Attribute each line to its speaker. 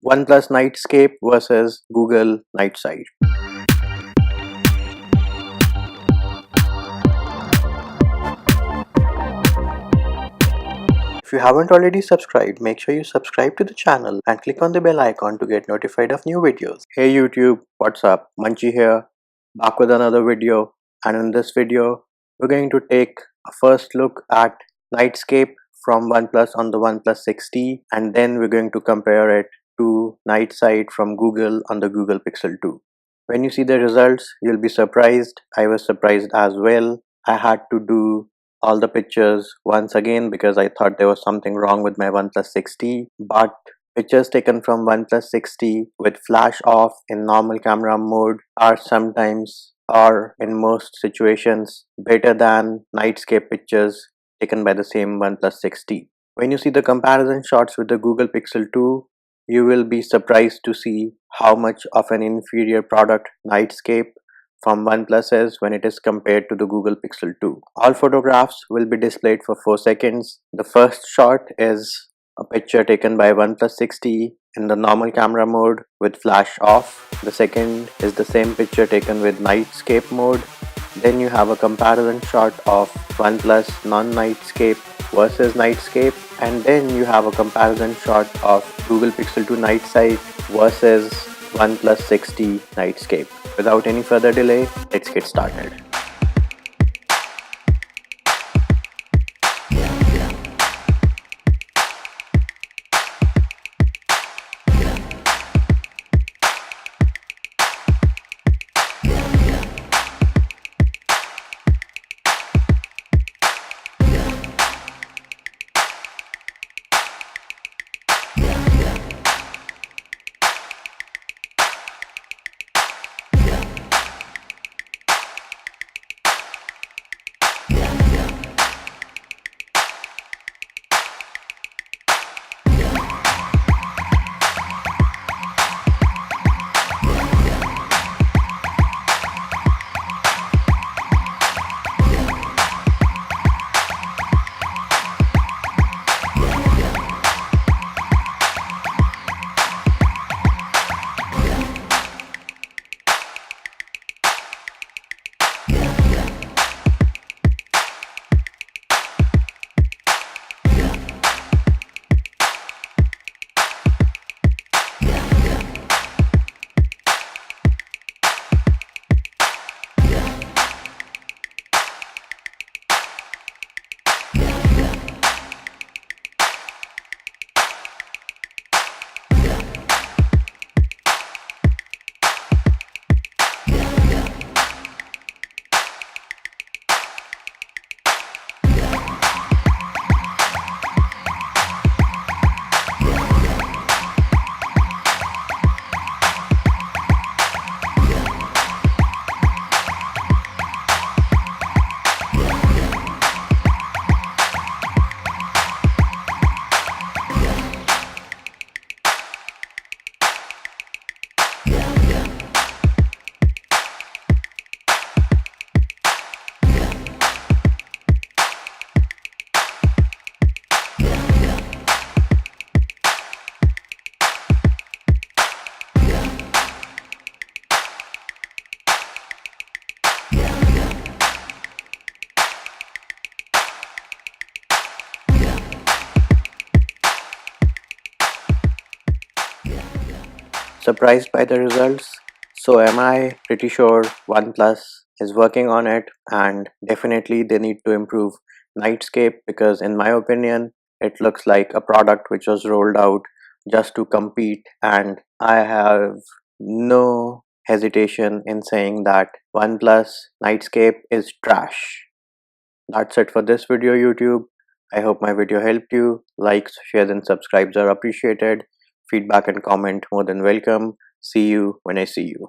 Speaker 1: OnePlus NightScape versus Google NightSight. If you haven't already subscribed, make sure you subscribe to the channel and click on the bell icon to get notified of new videos. Hey YouTube, what's up? Munchie here, back with another video, and in this video, we're going to take a first look at NightScape from OnePlus on the OnePlus 6T, and then we're going to compare it to NightSight from Google on the Google Pixel2. When you see the results, you'll be surprised. I was surprised as well. I had to do all the pictures once again because I thought there was something wrong with my OnePlus 6T, but pictures taken from OnePlus 6T with flash off in normal camera mode are sometimes, or in most situations, better than NightScape pictures taken by the same OnePlus 6T. When you see the comparison shots with the Google Pixel 2, you will be surprised to see how much of an inferior product NightScape from OnePlus is when it is compared to the Google Pixel 2. All photographs will be displayed for 4 seconds. The first shot is a picture taken by OnePlus 6T in the normal camera mode with flash off. The second is the same picture taken with NightScape mode. Then you have a comparison shot of OnePlus non-NightScape versus NightScape, and then you have a comparison shot of Google Pixel 2 NightSight versus OnePlus 6T NightScape. Without any further delay, let's get started. Surprised by the results? So am I. Pretty sure OnePlus is working on it, and definitely they need to improve NightScape because in my opinion it looks like a product which was rolled out just to compete, and I have no hesitation in saying that OnePlus NightScape is trash. That's it for this video, YouTube. I hope my video helped you. Likes, shares and subscribes are appreciated. Feedback and comment more than welcome. See you when I see you.